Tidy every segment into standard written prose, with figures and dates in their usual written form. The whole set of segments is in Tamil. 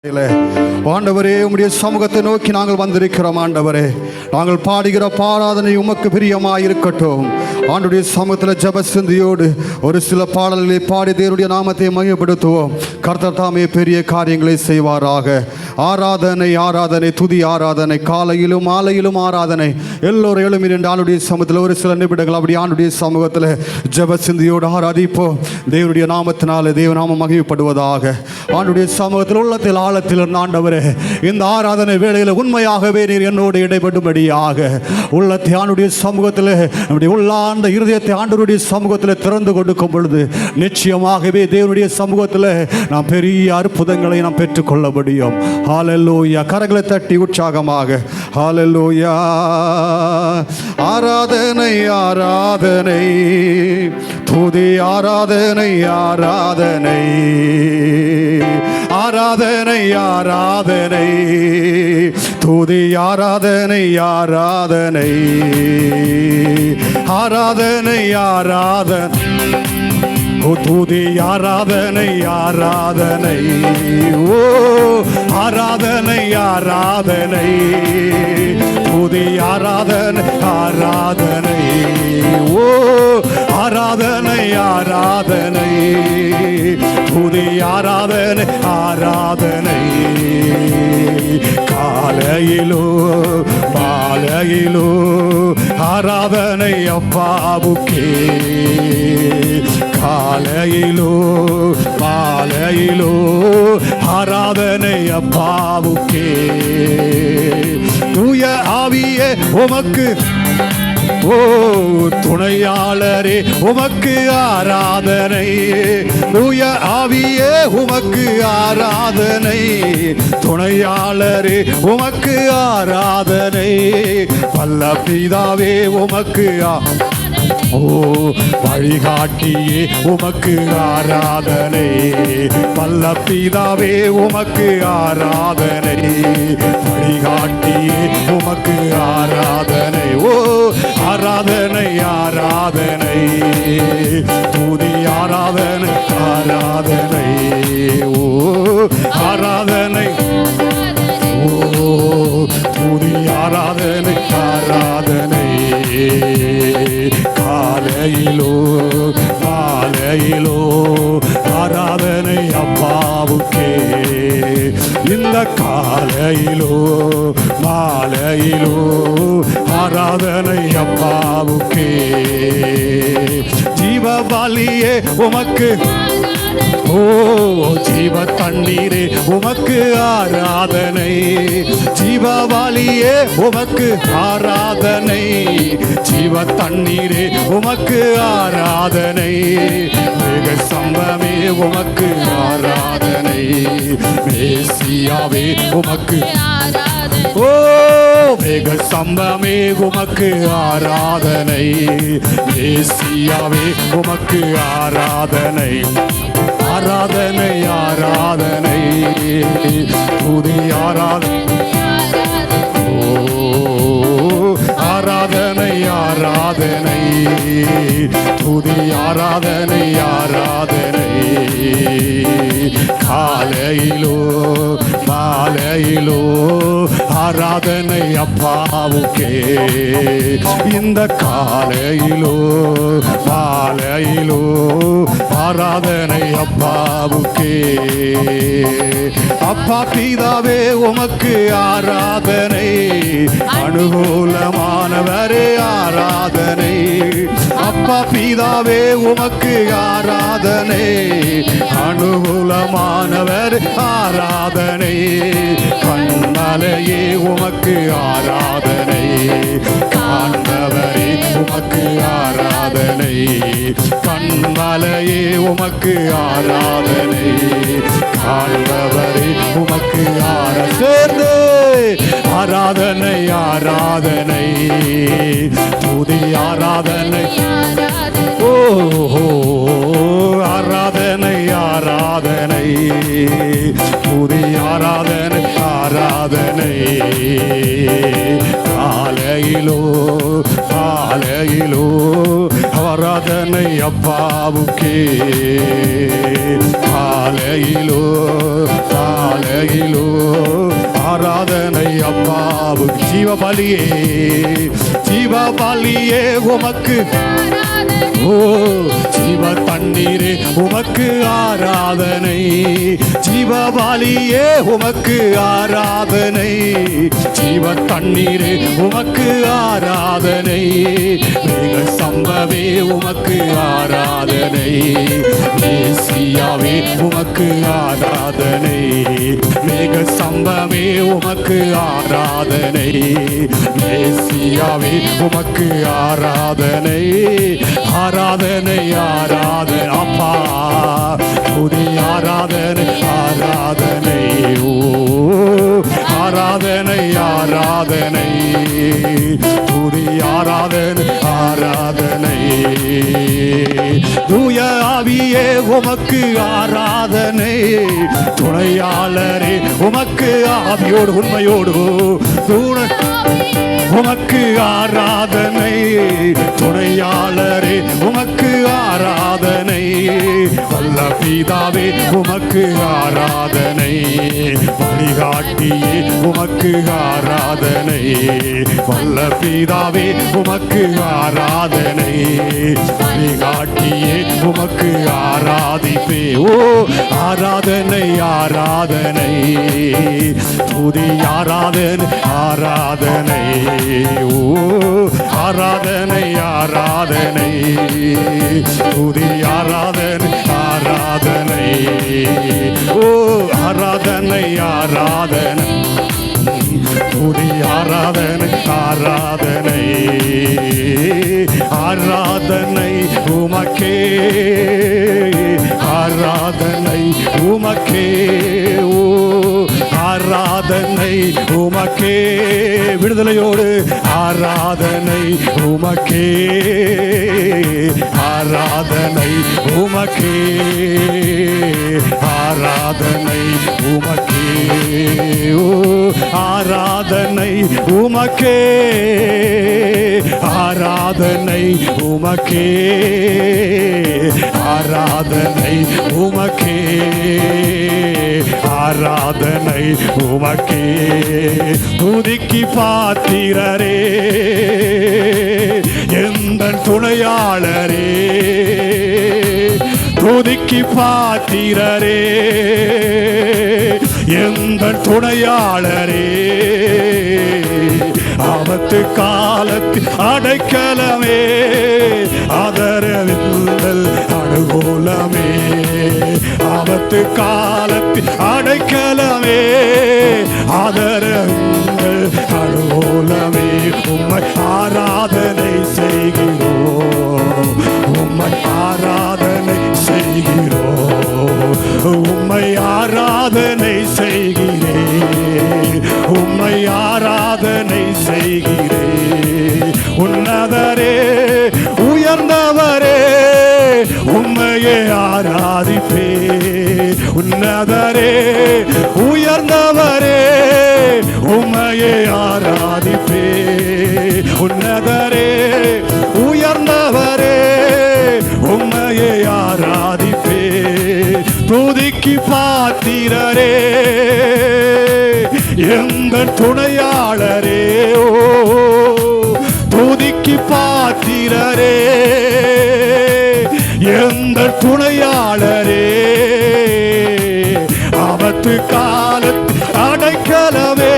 ஆண்டவரே, உம்முடைய சமூகத்தை நோக்கி நாங்கள் வந்திருக்கிறோம். ஆண்டவரே, நாங்கள் பாடுகிற பாராதனை உமக்கு பிரியமாயிருக்கட்டும். ஆண்டுடைய சமூகத்தில் ஜெப சிந்தியோடு ஒரு சில பாடல்களை பாடி தேவனுடைய நாமத்தை மகிமைப்படுத்துவோம். கர்த்தர் தாமே பெரிய காரியங்களை செய்வாராக. ஆராதனை ஆராதனை துதி ஆராதனை, காலையிலும் மாலையிலும் ஆராதனை. எல்லோரும் எழுமி நின்று ஆண்டுடைய சமூகத்தில் ஒரு சில நிமிடங்கள் அப்படி ஆண்டுடைய சமூகத்தில் ஜெப சிந்தியோடு ஆராதிப்போம். தேவனுடைய நாமத்தினால தேவநாமம் மகிமைப்படுவதாக. ஆண்டுடைய சமூகத்தில் உள்ளத்தில் ஆழத்தில் ஆண்டவரே, இந்த ஆராதனை வேளையில் உண்மையாகவே நீர் என்னோடு இடைபடும்படியாக உள்ளத்தை ஆண்டுடைய சமூகத்தில் நம்முடைய உள்ளார்ந்த இருதயத்தை ஆண்டவருடைய சமூகத்தில் திறந்து கொடுக்கும் பொழுது நிச்சயமாகவே தேவனுடைய சமூகத்தில் நாம் பெரிய அற்புதங்களை நாம் பெற்றுக்கொள்ள முடியும். ஹல்லேலூயா. கரங்களை தட்டி உற்சாகமாக ஹல்லேலூயா. ஆராதனை ஆராதனை துதி ஆராதனை ஆராதனை ஆராதனை ஆராதனை துதி ஆராதனை ஆராதனை ஆராதனை ஆராதனை துதி ஆராதனை ஆராதனை ஓ ஆராதனை ஆராதனை துதி ஆராதனை ஆராதனை ஓ ஆராதனை ஆராதனை துதி ஆராதனை ஆராதனை. காலையிலோ மாலையிலோ ஆராதனை அப்பாவுக்கே, காலையிலோ மாலையிலோ ஆராதனை அப்பாவுக்கே. தூய ஆவியே உமக்கு ஓ துணையாளரே உமக்கு ஆராதனை. தூய ஆவியே உமக்கு ஆராதனை. துணையாளரே உமக்கு ஆராதனை. வல்ல பிதாவே உமக்கு ஓ வழிகாட்டியே உமக்கு ஆராதனை. வல்ல பிதாவே உமக்கு ஆராதனை. வழிகாட்டியே உமக்கு ஆராதனை. ஓ ஆராதனை ஆராதனை துதி ஆராதனை ஆராதனை ஓ ஆராதனை ஓ துதி ஆராதனை ஆராதனை. காலையிலோ மாலையிலோ ஆராதனை அப்பாவுக்கே. இந்த காலையிலோ மாலையிலோ ஆராதனை அப்பாவுக்கே. ஜீவ பலியே உமக்கு ஓ ஜீவ தண்ணீரே உமக்கு ஆராதனை. ஜீவ பலியே உமக்கு ஆராதனை. ஜீவ தண்ணீரே உமக்கு ஆராதனை. மேக சம்பமே உமக்கு ஆராதனை. மேசியாவே உமக்கு ஓ மேக சம்பமே உமக்கு ஆராதனை. மேசியாவே உமக்கு ஆராதனை. ஆராதனை ஆராதனை துதி ஆராதனை ஆராதனை ஆராதனை துதி ஆராதனை ஆராதனை. காலையிலோ மாலையிலோ ஆராதனை அப்பாவுக்கே. இந்த காலையிலோ மாலையிலோ ஆராதனை அப்பாவுக்கே. அப்பா பிதாவே உமக்கு ஆராதனை. அனுகூலமானவரே ஆராதனை. அப்பா பிதாவே உமக்கு ஆராதனை. அனுகூலமானவர் ஆராதனை. கண்மலையே உமக்கு ஆராதனை. காண்பவரே உமக்கு ஆராதனை. கண்மலையே உமக்கு ஆராதனை. காண்பவரே உமக்கு சேர்ந்து ஆராதனை ஆராதனை துதி ஆராதனை ஓ ஆராதனை ஆராதனை துதி ஆராதனை ஆராதனை. காலையிலோ காலையிலோ ஆராதனை அப்பாவுக்கே. காலையிலோ காலையிலோ ஆராதனை அப்பாவுக்கு. ஜீவபலியே ஜீவபலியே உமக்கு. ஓ ஜீவ தண்ணீரே உமக்கு ஆராதனை. ஜீவபலியே உமக்கு ஆராதனை. ஜீவ தண்ணீரே உமக்கு ஆராதனை. மேக சம்பவே உமக்கு ஆராதனை. மேசியாவே உமக்கு ஆராதனை. மேக சம்பவே உமக்கு ஆராதனை. மேசியாவே உமக்கு ஆராதனை. ஆராதனை ஆராதனை அப்பா. புதி ஆராதனை ஆராதனை. ஓ ஆராதனை ஆராதனை. புதி ஆராதனை ஆராதனை. தூய ஆவியே உமக்கு ஆராதனை. துணையாளரே உமக்கு ஆவியோடு உண்மையோடு உமக்கு ஆராதனை. துணையாளரே உமக்கு ஆராதனை. வல்ல பிதாவே உமக்கு ஆராதனை. வழிகாட்டியே உமக்கு ஆராதனை. வல்ல பிதாவே உமக்கு ஆராதனை. வழிகாட்டியே உமக்கு ஆராதிப்பே. ஓ ஆராதனை ஆராதனை. துதி ஆராதனை ஆராதனை. ஓ ஆராதனை ஆராதனை. துதி ஆராதனை ஆராதனை. ஓ ஆராதனை ஆராதனை. துதி ஆராதனை ஆராதனை. ஆராதனை உமக்கே. ஆராதனை உமக்கே. ஓ ஆராதனை உமக்கே. விடுதலையோடு ஆராதனை உமக்கே. ஆராதனை உமக்கே. ஆராதனை உமக்கே. ஓ ஆராதனை உமக்கே. ஆராதனை உமக்கே. ஆராதனை உமக்கே. ஆராதனை உமக்கே. துதிக்கு பாத்திரரே எந்தன் துணையாளரே. துதிக்கு பாத்திரரே எந்தன் துணையாளரே. ஆபத்து காலத்தில் அடைக்கலமே. ஆதரவில்லல் அனுகூலமே. ஆபத்து காலத்தில் அடைக்கலமே. ஆதரவில்லல் அனுகூலமே. உம்மை ஆராதனை செய்கிறோம். உம்மை ஆராதனை செய்கிறோம். உம்மை ஆராதனை செய்கிறேன். உம்மை ஆராதனை செய்கிறேன். உன்னதரே உயர்ந்தவரே உம்மையே ஆராதிப்பே. உன்னதரே உயர்ந்தவரே உம்மையே ஆராதிப்பே. உன்னதரே உயர்ந்தவரே உம்மையே ஆராதிப்பே. துதிக்கு பாத்திரரே எங்கள் துணையாளரே. ஓ துதிக்கு பாத்திரரே எங்கள் துணையாளரே. ஆபத்து காலத்தில் அடைக்கலமே.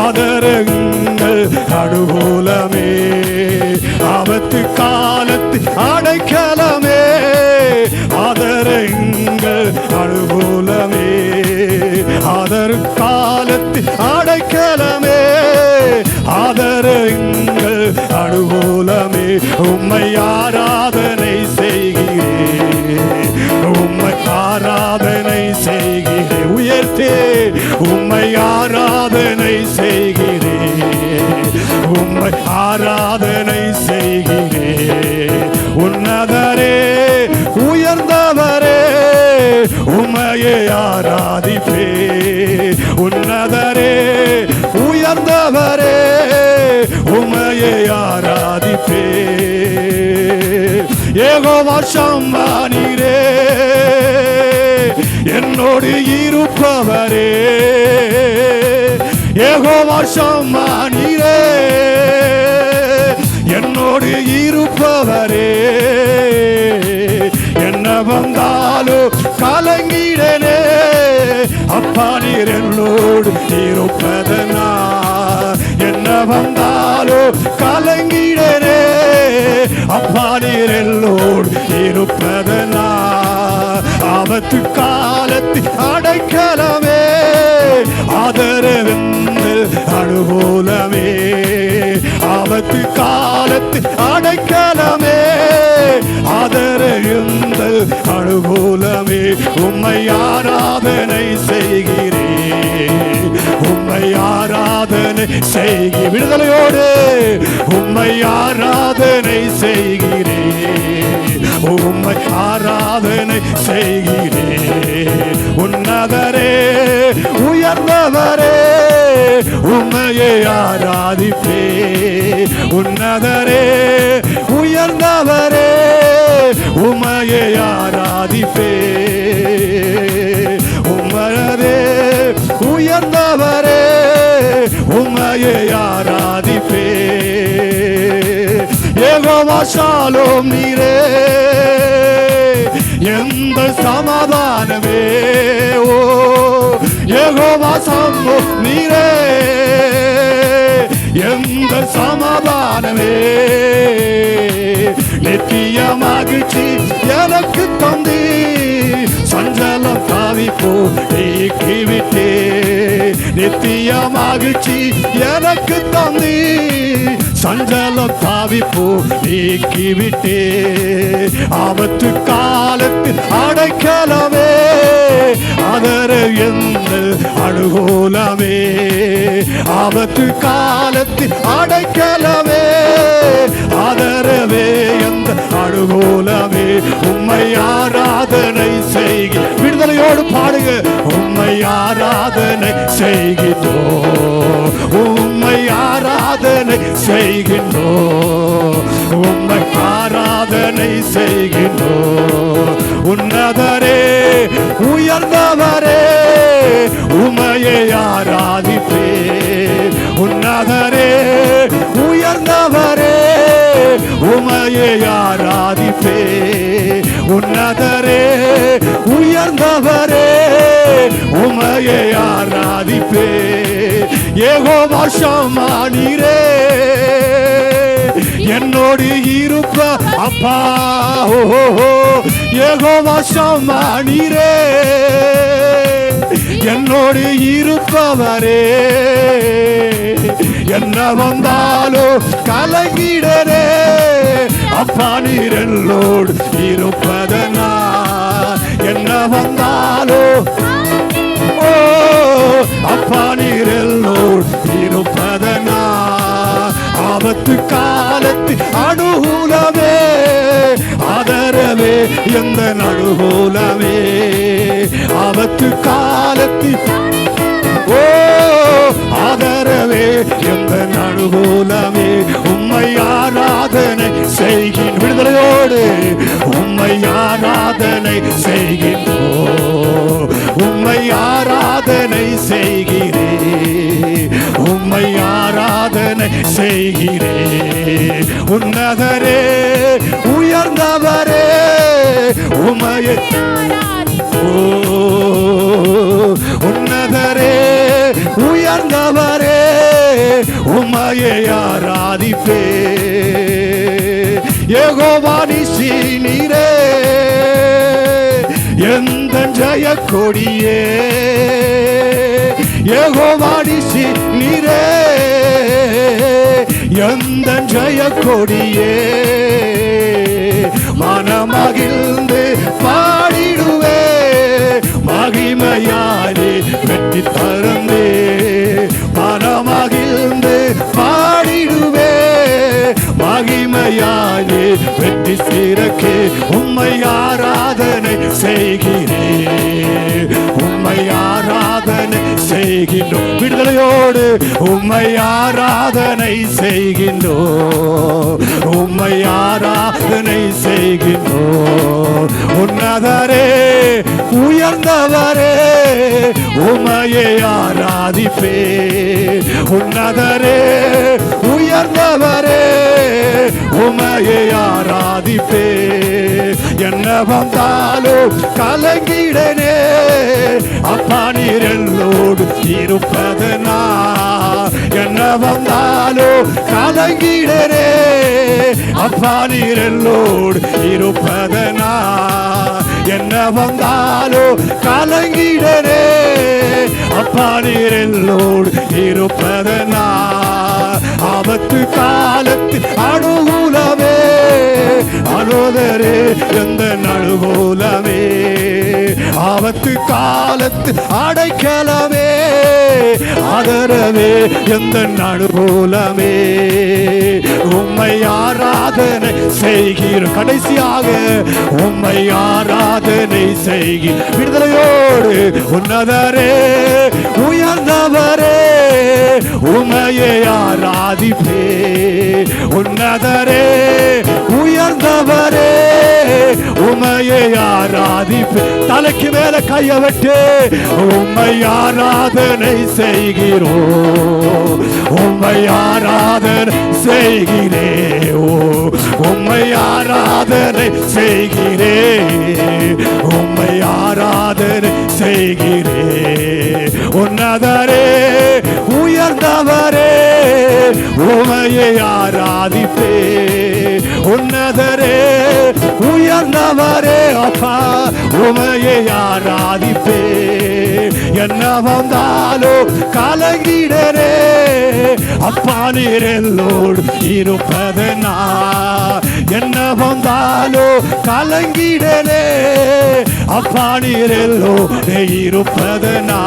ஆதரங்கள் அனுகூலமே. ஆபத்து காலத்தில் அடைக்கலமே. ஆதரங்கள் அனுகூலமே. ஆதர் காலத்தில் அடைக்கலமே. ஆதரங்கள் அனுகூலமே. உம்மை ஆராதனை செய்கிறேன். உம்மை ஆராதனை செய்கிறேன். உயர்த்தே உம்மை ஆராதனை செய்கிறேன். உம்மை ஆராதனை செய்கிறேன். உன்னதரே உயர்ந்தவரே உம்மையே ஆராதிப்பே. உன்னதரே உயர்ந்தவரே உம்மையே ஆராதிப்பே. யெகோவா ஷம்மா நீரே, என்னோடு இருப்பவரே. யெகோவா ஷம்மா நீரே, என்னோடு இருப்பவரே. என்ன வந்தாலும் கலங்கிடனே, அப்பா நீர் என்னோடு இருப்பதனா. என்ன வந்தாலும் கலங்கிடனே, அப்பா நீர் என்னோடு இருப்பதனா. ஆபத்து காலத்து அடைக்கலமே, ஆதரவென்று அனுகூலமே. ஆபத்து காலத்து அடைக்கலமே, ஆதரவென்று அனுகூலமே. உம்மை ஆராதனை செய்கிறேன், உம்மை ஆராதனை செய்கி விடுதலையோடு உம்மை ஆராதனை செய்கிறேன், உம்மை ஆராதனை செய்கிறேன். உன்னதரே உயர்ந்தவரே, உம்மையை ஆராதிப்பே. உன்னதரே உயர்ந்தவரே, உம்மையை ஆராதிப்பே. உம்மரே உயர்ந்தவரே, உம்மையை ஆராதிப்பே. யெகோவா ஷாலோம் நீரே, எந்த சமாதானமே. ஓ யெகோவா சம்மோ நீரே, எந்த சமாதானமே. நித்திய மகிழ்ச்சி எனக்கு தந்தி, சஞ்சலம் தாவிப்போ நீக்கிவிட்டே. நித்திய மகிழ்ச்சி எனக்கு தந்தி, சஞ்சலம் தாவிப்போ நீக்கிவிட்டே. ஆபத்து காலத்து அடைக்கலமே, ஆதரவு எந்த அனுகூலமே. ஆபத்து காலத்து அடைக்கலமே, ஆதரவே எந்த அனுகூலமே. உம்மை ஆராதனை செய்க விடுதலையோடு பாடுங்க. உம்மை ஆராதனை செய்கின்றோ, உம்மை ஆராதனை செய்கின்றோ, உம்மை ஆராதனை செய்கின்றோ. உன்னதரே உயர்ந்தவரே, உம்மையை ஆராதிப்பே. உன்னதரே உயர்ந்தவரே, உம்மையை ஆராதிப்பே. உன்னதரே உயர்ந்தவரே, உம்மையை ஆராதிப்பே. யெகோவா ஷம்மா நீரே, என்னோடு இருப்ப அப்பா. யெகோவா ஷம்மா நீரே, என்னோடு இருப்பவரே. என்ன வந்தாலும் கலங்கிடரே, அப்பா நீர் என்னோடு இருப்பதனா. என்ன வந்தாலும் ஓ அப்பா நீர் என்னோடு இருப்பதனா. ஆபத்து காலத்து அனுகூலமே, ஆதரவே எந்த அனுகூலமே. ஆபத்து காலத்து ஓ ஆதரவே எந்த அனுகூலமே. உம்மை ஆராதனை செய்கின் விடுதலையோடு உம்மை ஆராதனை செய்கின்றோ, உம்மை ஆராதனை செய்கிறே, உம்மை ஆராதனை செய்கிறே. உன்னதரே உயர்ந்தவரே, உம்மையை உன்னதரே உயர்ந்தவரே, உம்மையை ஆராதிப்பே. யெகோவா நிசி நீரே, எந்த ஜெய கொடியே. யெகோவா நிசி நீரே, எந்த ஜெய கொடியே. மனமகிழ்ந்து பாடிடுவே, மகிமையாலே வெற்றி தரந்தே. மனமகிழ்ந்து பாடிடுவே, மகிமையாலே வெற்றி சிறக்கே. உம்மை ஆராதனை செய்கிறே, உம்மை ஆராதனை செய்கின்றோம். விடுதலையோடு உம்மை ஆராதனை செய்கின்றோம். உம்மை ஆராதனை செய்கின்றோம். உன்னதரே உயர்ந்தவரே உம்மையை ஆராதிப்பே. உன்னதரே உயர்ந்தவரே உம்மையை ஆராதிப்பே. என்ன வந்தாலும் கலங்கிடனே அப்பா நீர் என்னோடு இருப்பதனா. என்ன வந்தாலும் கலங்கிடனே அப்பா நீர் என்னோடு இருப்பதனா. என்ன வந்தாலும் கலங்கிடனே அப்பா நீர் என்னோடு இருப்பதனா. ஆபத்து காலத்து அனுகூலமே அனுதரே எந்த நடுகூலமே. ஆபத்து காலத்து அடைக்கலமே ஆதரவே எந்த நடுகூலமே. உம்மை ஆராதனை செய்கிற கடைசியாக உம்மை ஆராதனை செய்கி. விடுதலையோடு உன்னதரே உயர்ந்தவரே உம்மையை ஆராதிப்பே. உன்னதரே உயர்ந்தவரே உம்மையை ஆராதிப்பே. தலைக்கு மேல கைய விட்டு உம்மை ஆராதனை செய்கிறோம். உம்மை ஆராதனை செய்கிறே. உம்மை ஆராதனை செய்கிறே. உம்மை ஆராதனை செய்கிறே. உன்னதரே உயர்ந்தவரே உம்மையை ஆராதிப்பே. உன்னதரே உயர்ந்தவரே அப்பா உம்மையை ஆராதிப்பே. என்ன வந்தாலும் கலங்கிடரே அப்பா நீர் என்னோடு இருப்பதனா. என்ன வந்தாலும் கலங்கிடரே அப்பா நீர் என்னோடு இருப்பதனா.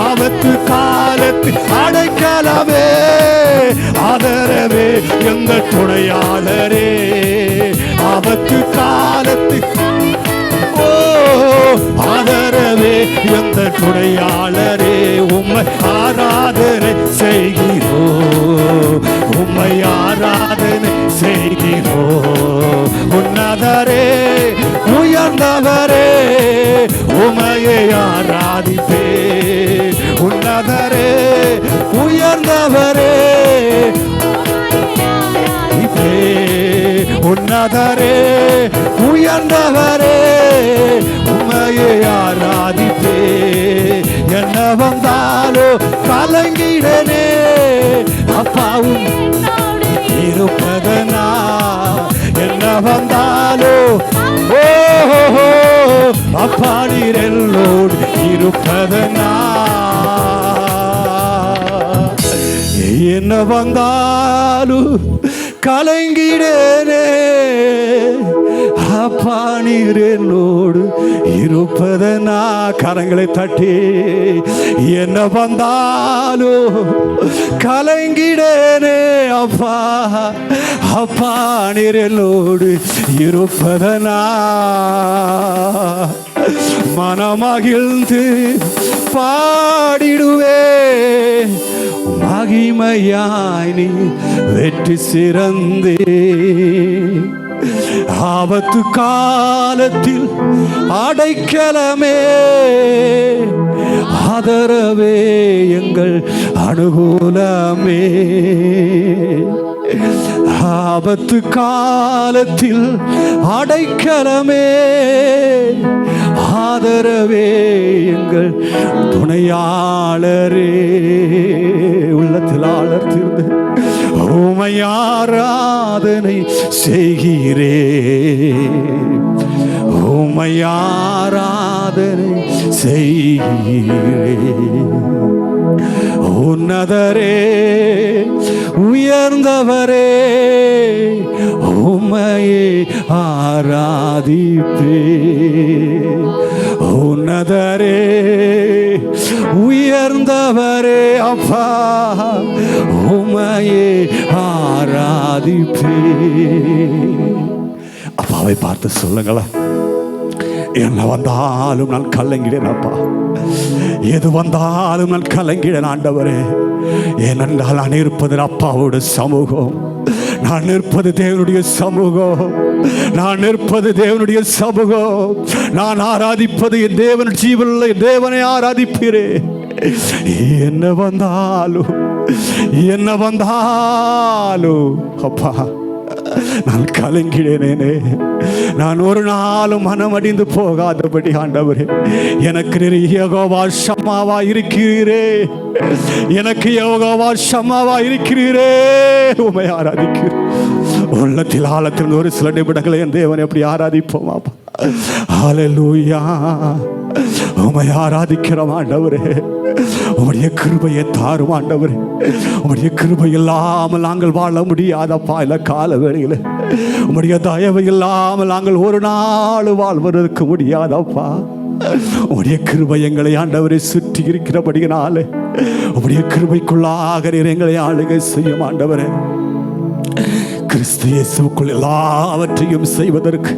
ஆபத்து காலத்து அடைக்கலமே ஆதரவே எந்த துணையாளரே. ஆபத்து காலத்து ஆதரவே எந்த துணையாளரே. உம்மை ஆராதனை செய்கிறோம். உம்மை ஆராதனை செய்கிறோம். உன்னதரே உயர்ந்தவரே உம்மையை ஆராதிப்பே. உன்னதரே உயர்ந்தவரே உன்னதரே உயர்ந்தவரே உம்மையை ஆராதிப்பே. என்ன வந்தாலும் கலங்கிடனே அப்பாவும் இருப்பதனா. என்ன வந்தாலும் ஓஹோ அப்பா நீர் என்னோடு இருப்பதனா. என்ன வந்தாலும் கலங்கிடனே அப்பா நீர் என்னோடு இருப்பதனா. கரங்களை தட்டி என்ன வந்தாலும் கலங்கிடனே அப்பா அப்பா நீர் என்னோடு இருப்பதனா. மனமகிழ்ந்து பாடிடுவே மகிமையாய் நீ வெற்றி சிறந்தே. ஆபத்து காலத்தில் அடைக்கலமே ஆதரவே எங்கள் அனுகூலமே. ஆபத்து காலத்தில் அடைக்கலமே ஆதரவே எங்கள் துணையாளரே. உள்ளத்தில் ஆளர்த்திருந்து உம்மை ஆராதனை செய்கிறே. உம்மை ஆராதனை செய்கிறே. உன்னதரே உயர்ந்தவரே உம்மையை ஆராதிப்பே. உன்னதரே உயர்ந்தவரே அப்பா உம்மையை ஆராதிப்பே. அப்பாவை பார்த்து சொல்லுங்களேன், என்ன வந்தாலும் நான் கலங்கிடேன் அப்பா, எது வந்தாலும் நான் கலங்கிடேன் ஆண்டவரே. ஏனென்றால் நான் இருப்பது அப்பாவோட சமூகம், நான் நிற்பது தேவனுடைய சமூகம், நான் நிற்பது தேவனுடைய சமூகம். நான் ஆராதிப்பது என் தேவன், ஜீவனுள்ள என் தேவனை ஆராதிப்பீரே. என்ன வந்தாலும் என்ன வந்தாலும் அப்பா நான் கலங்கிடேனே. நான் ஒரு நாளும் மனமடிந்து போகாதபடி ஆண்டவரே, எனக்கு யெகோவா ஷம்மாவா இருக்கிறீரே, எனக்கு யெகோவா ஷம்மாவா இருக்கிறீரே. உம்மை ஆராதிக்கிறேன். உள்ளத்தில் ஆழத்தில் ஒரு சில நிமிடங்களை என் தேவனை எப்படி ஆராதிப்போமா? ஹல்லேலூயா. உம்மை ஆராதிக்கிறோம் ஆண்டவரே. உம்முடைய கிருபையை தாரும் ஆண்டவரே. உம்முடைய கிருபை இல்லாமல் நாங்கள் வாழ முடியாதப்பா. இல்ல கால வேளையில் உம்முடைய தயவு இல்லாமல் நாங்கள் ஒரு நாள் வாழ்வதற்கு முடியாதப்பா. உம்முடைய கிருபை எங்களை ஆண்டவரை சுற்றி இருக்கிறபடியினாலே உம்முடைய கிருபைக்குள்ளாக எங்களை ஆளுகை செய்யும் ஆண்டவரே. கிறிஸ்து இயேசுவுக்குள் எல்லாவற்றையும் செய்வதற்கு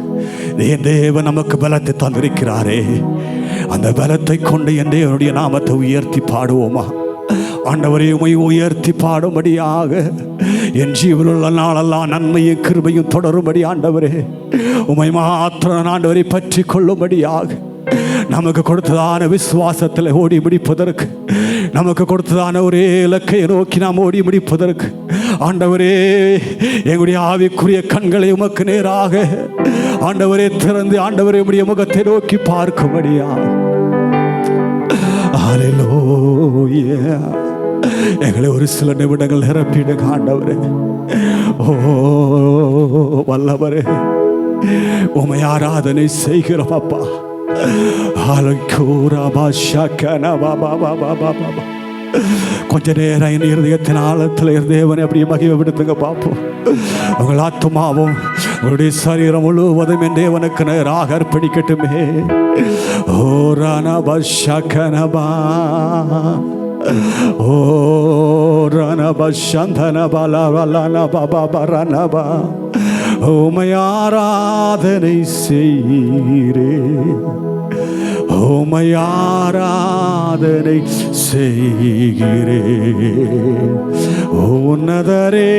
என் தேவன் நமக்கு பலத்தை தந்திருக்கிறாரே. அந்த பலத்தை கொண்டு என் தேவனுடைய நாமத்தை உயர்த்தி பாடுவோமா? ஆண்டவரே, உம்மை உயர்த்தி பாடும்படியாக என் ஜீவனுள்ள நாளெல்லாம் நன்மையும் கிருபையும் தொடரும்படி ஆண்டவரே, உம்மை மாத்திரம் ஆண்டவரை பற்றி கொள்ளும்படியாக நமக்கு கொடுத்ததான விசுவாசத்தில் ஓடி முடிப்பதற்கு, நமக்கு கொடுத்ததான ஒரே இலக்கை நோக்கி நாம் ஓடி முடிப்பதற்கு ஆண்டவரே, எங்களுடைய ஆவிக்குரிய கண்களை உமக்கு நேராக ஆண்டவரே திறந்து ஆண்டவரே உம்முடைய முகத்தை நோக்கி பார்க்கும்படியா. ஹல்லேலூயா. எங்களை ஒரு சில நிமிடங்கள் நிரப்பிடுங்க ஆண்டவரே. ஓ வல்லவரே, உம்மை ஆராதனை செய்கிறோம் அப்பா. கொஞ்ச நேரம் என் இருதயத்தின் ஆழத்தில் தேவனை அப்படியே மகிமைப்படுத்துங்க பார்ப்போம். உங்கள் ஆத்மாவும் உங்களுடைய சரீரம் முழுவதும் என் தேவனுக்கு நேராக அர்ப்பணிக்கட்டுமே. ஓ ரணபா ஷகனபா, ஓ ரணபா சந்தனபா லவலனபா பரனபா. உம்மை ஆராதனை செய்கிறே, உம்மை ஆராதனை செய்கிறே. உன்னதரே,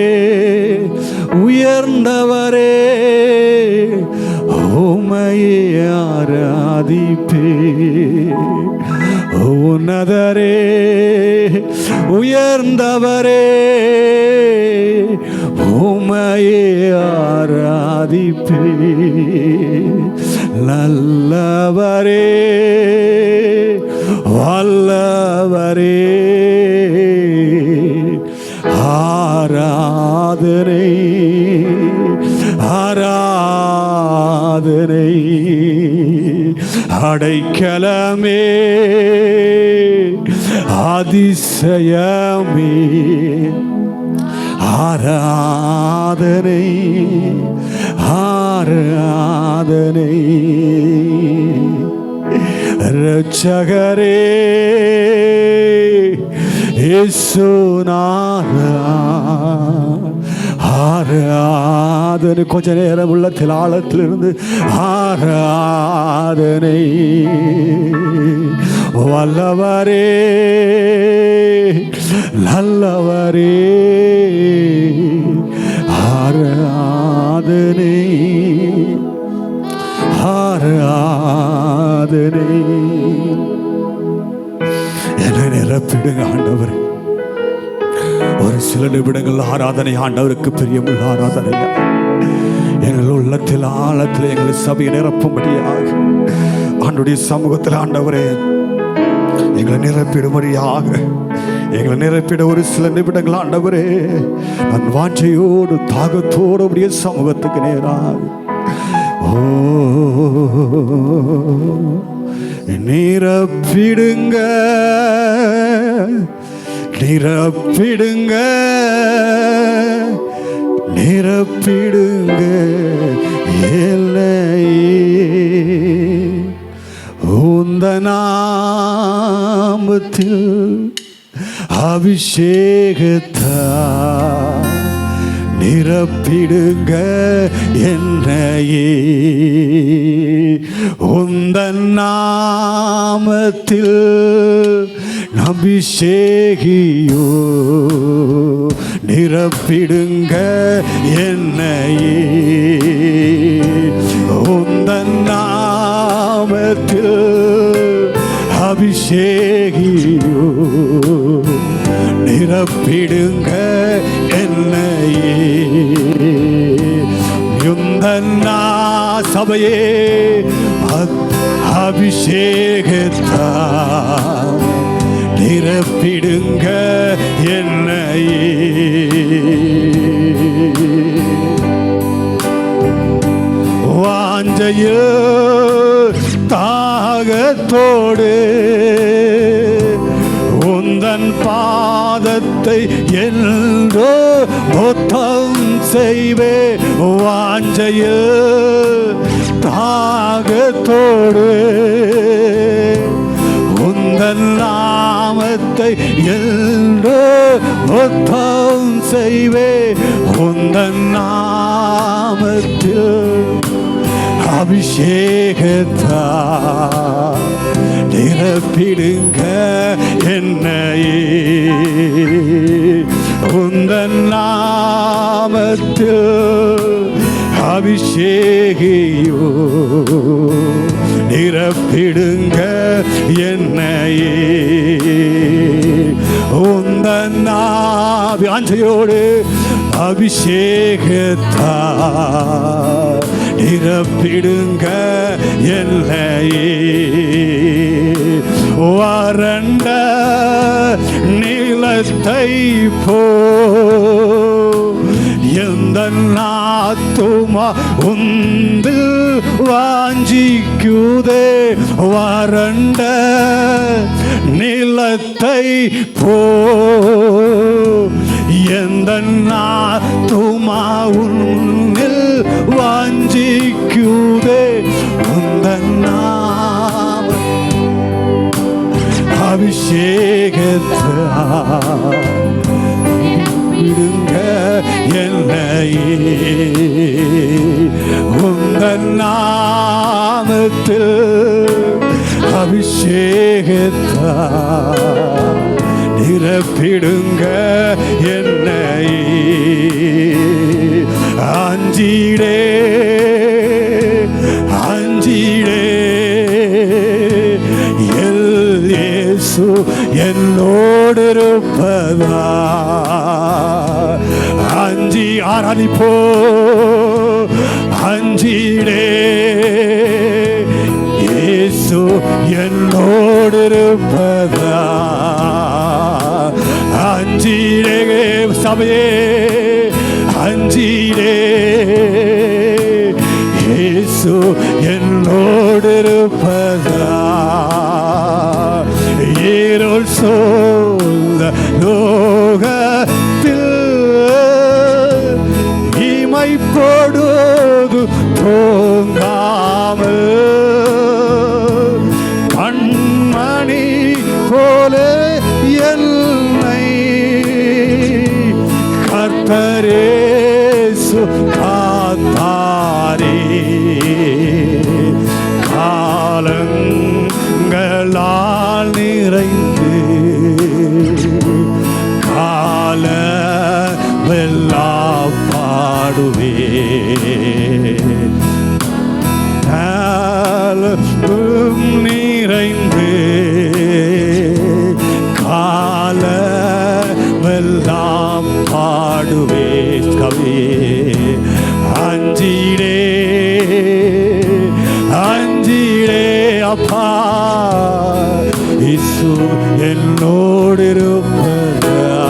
உயர்ந்தவரே, உம்மையே ஆராதிப்பே. உன்னதரே, உயர்ந்தவரே, உம்மையே ஆராதிப்பே. நல்லவரே, வல்லவரே, ஆராதனை ஆராதனை. அடைக்கலமே, அதிசயமே, ஆராதனை ஆராதனை. இரட்சகரே, இயேசுநாதா, ஆராதனை. கொஞ்ச நேரம் உள்ளத்தில் ஆழத்திலிருந்து ஆராதனை. வல்லவரே, நல்லவரே, ஆராதனை ஆராதனை. என்னை நிரப்பிடுங்க ஆண்டவர். ஒரு சில நிமிடங்கள் ஆராதனை ஆண்டவருக்கு பிரியமுள்ள ஆராதனையா. எங்கள் உள்ளத்தில் ஆழத்தில் எங்களை சபையை நிரப்பும்படியாக ஆண்டுடைய சமூகத்தில் ஆண்டவரே எங்களை நிரப்பிடும்படியாக எங்களை நிரப்பிட ஒரு சில நிமிடங்கள் ஆண்டவரே நான் வாஞ்சையோடு தாகத்தோடு உடைய சமூகத்துக்கு நேராக நிரப்பிடுங்க நிரப்பிடுங்க நிரப்பிடுங்க உந்த நாமத்தில் அபிஷேகத்தால் நிரப்பிடுங்க என்னையே உந்தன் நாமத்தில் அபிஷேகியோ நிரப்பிடுங்க என்னையே உந்தன் நாமத்தில் அபிஷேகியோ நிரப்பிடுங்க என்னையே உந்தன்னா சபையே அபிஷேகத்தா நிரப்பிடுங்க என்னையே வாஞ்சையில் தாகத்தோடு உந்தன் பாதத்தை என்றோ மொத்தம் செய்வே வாஞ்சையில் தாகத்தோடு உந்தன் நாமத்தை என்றோ மொத்தம் செய்வே உந்தன் நாமத்தில் அபிஷேகத்தா நிரப்பிடுங்க என்னையே உந்தன் நாமத்தில் அபிஷேகியோ நிரப்பிடுங்க என்னையே உந்தன் வாஞ்சையோடு அபிஷேகத்தா நிரப்பிடுங்க என்னையே வறண்ட நீலத்தை போ எந்த ஆத்துமா உந்து வாஞ்சிக்குதே வறண்ட நிலத்தை போ எந்த ஆத்துமா உன்னில் வாஞ்சிக்குதே உந்தன் நாம அபிஷேகத்தா விடுங்க என்னையே உந்தன் நாமத்தில் அபிஷேகத்தா நிரப்பிடுங்க என்னையே அஞ்சிடே அஞ்சிடே இயேசு என்னோடு இருப்பதா அஞ்சி ஆராதிப்போ அஞ்சிடே இயேசு என்னோடு இருப்பதா அஞ்சிடே சபையே அஞ்சிடே இயேசு என்னோடு இருப்பதா இருள் சூழ்ந்த லோகத்தில் இமைப்பொழுது தூங்காமல் கண்மணி போல என்னை கர்த்தரேசு காத்தாரே காலங்களால் நிறைந்து காலமெல்லாம் பாடுவே நிறைந்து காலமெல்லாம் பாடுவே கவி அஞ்சிடே அஞ்சிடே அப்பா இயேசு என்னோடு இருப்பதா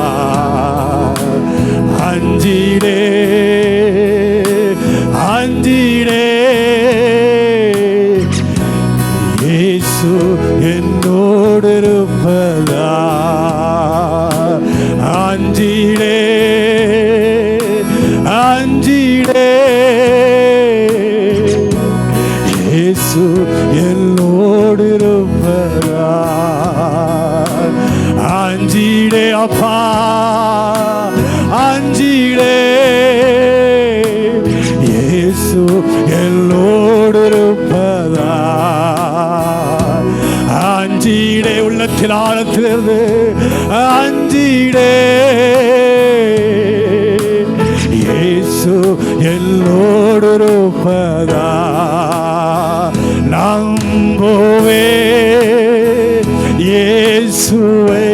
அஞ்சிடே அஞ்சிடே இயேசு என்னோடு இருப்பதா அஞ்சிடே அஞ்சிடே இயேசு என்னோடு இருப்பதா அஞ்சிடே அப்பா அஞ்சிடே உள்ளத்தில் ஆழத்திலிருந்து அஞ்சிடே. இயேசு எல்லோடு இருப்பதா நம்புவே. இயேசுவை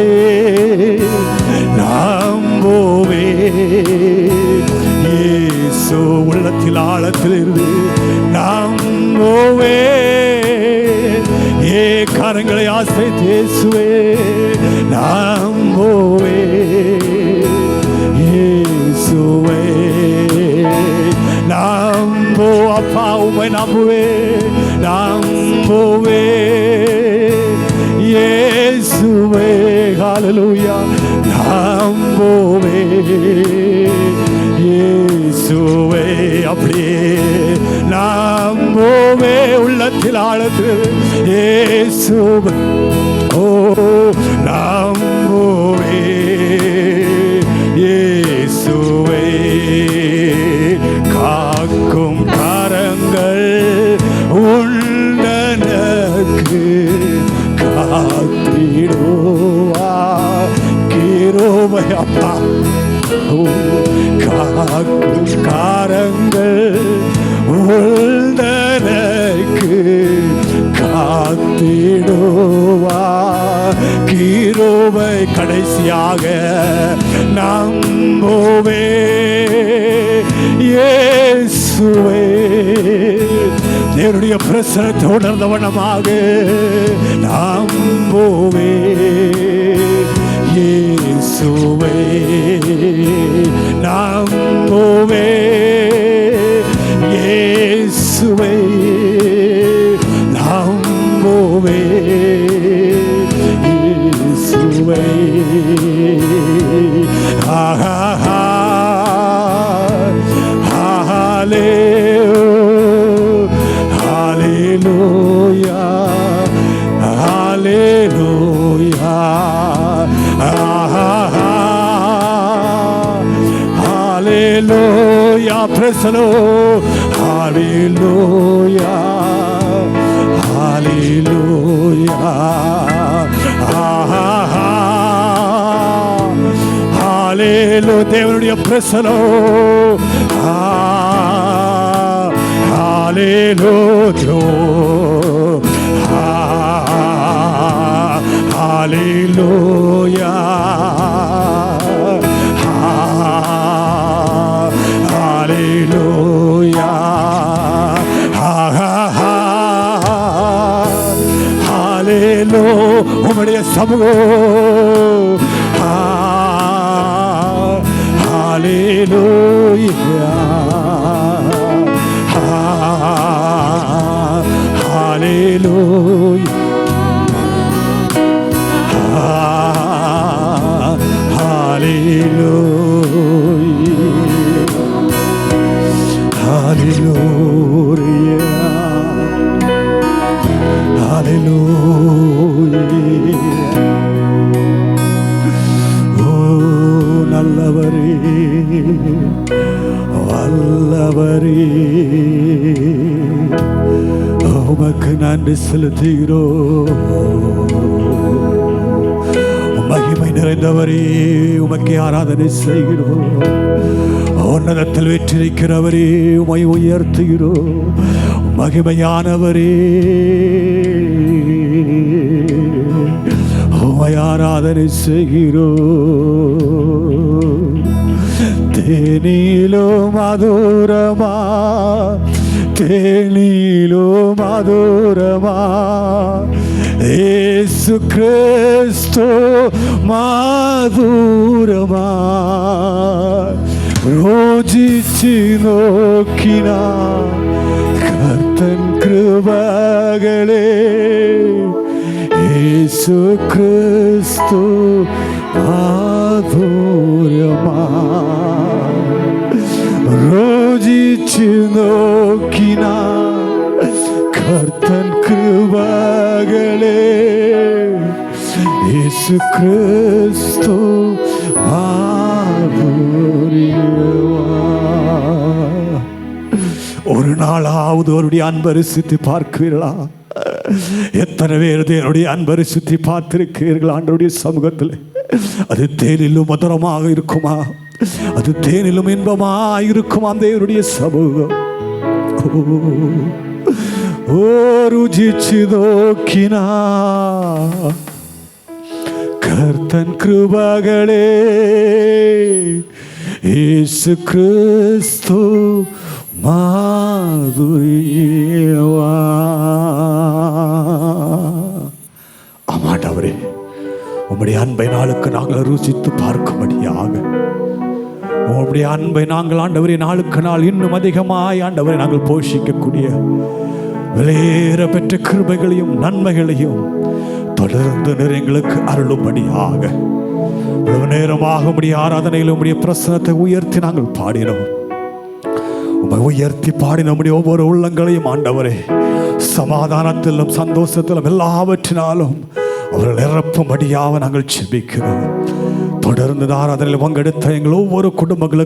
நம்புவே. இயேசு உள்ளத்தில் ஆழத்திலிருந்து நம்புவே. கரங்களை ஆசைத்து இயேசுவே நம்புவே. இயேசுவே நம்பு. அப்பா உம்மை நம்புவே நம்புவே. இயேசுவே ஹல்லேலூயா நம்புவே. இயேசுவே அப்படியே நம்புவே. உள்ளத்தில் ஆழத்தில் இயேசுவே ஓ நம்புவே. இயேசுவே காக்கும் கரங்கள் உண்டனக்கு காத்திடுவா. கிருபை அப்பா காக்கும் கரங்கள் உண்டனக்கு காத்திடுவா. கிருபை கடைசியாக நம்புவே. இயேசுவே தேவனுடைய பிரசன்னத்தை உணர்ந்த வண்ணமாக நம்புவே. இயேசுவே நம்புவே. இயேசுவே நம்புவே. இயேசுவே ஹல்லேலூயா ஹல்லேலூயா ஹல்லேலூயா. praise the Lord. ஹல்லேலூயா ஹல்லேலூயா ஹல்லேலூயா. தேவனுடைய பிரசன்னம் ஹல்லேலூயா ஹல்லேலூயா ஹல்லேலூயா ஹல்லேலூயா. உம்முடைய சமூகம் ஹல்லேலூயா ஹல்லேலூயா ஹல்லேலூயா ஹல்லேலூயா. ஓ நல்லவரே வல்லவரே உமக்கு நன்றி செலுத்துகிறோம். மகிமை நிறைந்தவரே உமக்கு ஆராதனை செய்கிறோம். உன்னதத்தில் வெற்றிருக்கிறவரே உமை உயர்த்துகிறோம். மகிமையானவரே உமை ஆராதனை செய்கிறோம். தேனிலோ மதுரமா தேனிலோ மதுரமா இயேசு கிறிஸ்து மதுரமா ரோஜிச்சு நோக்கினா கர்த்தன் கிருபைகளே இயேசு கிறிஸ்து மதுரமா ரோஜிச்சு நோக்கினா கர்த்தன் கிருபைகளே இயேசு கிறிஸ்து ஒரு நாளாவது அவருடைய அன்பை ருசித்து பார்க்கிறீர்களா? எத்தனை பேர் தேவனுடைய அன்பரை சுற்றி பார்த்திருக்கிறீர்கள் ஆண்டவருடைய சமூகத்தில்? அது தேனிலும் மதுரமாக இருக்குமா? அது தேனிலும் இன்பமாக இருக்குமா தேவனுடைய சமூகம்? ஓ ருചിച്ചു നോക്കിനാ கர்த்தன் கிருபைகளே இயேசு கிறிஸ்து மாதுரியவா. ஆமாண்டவரே, உம்முடைய அன்பை நாளுக்கு நாங்கள் ருசித்து பார்க்கும்படியாக, உம்முடைய அன்பை நாங்கள் ஆண்டவரே நாளுக்கு நாள் இன்னும் அதிகமாய் ஆண்டவரை நாங்கள் போஷிக்கக்கூடிய விலையேற பெற்ற கிருபைகளையும் நன்மைகளையும் தொடர்ந்து எங்களுக்கு அருளும்படியாக இவ்வளவு நேரமாக உம்முடைய ஆராதனையில் உம்முடைய பிரசனத்தை உயர்த்தி நாங்கள் பாடினோம். உம்மை உயர்த்தி பாடின நம்முடைய ஒவ்வொரு உள்ளங்களையும் ஆண்டவரே சமாதானத்திலும் சந்தோஷத்திலும் எல்லாவற்றினாலும் அவர்கள் நிரப்பும்படியாக நாங்கள் ஜெபிக்கிறோம். தொடர்ந்து ஆராதனையில் பங்கெடுத்த எங்கள் ஒவ்வொரு குடும்பங்களுக்கு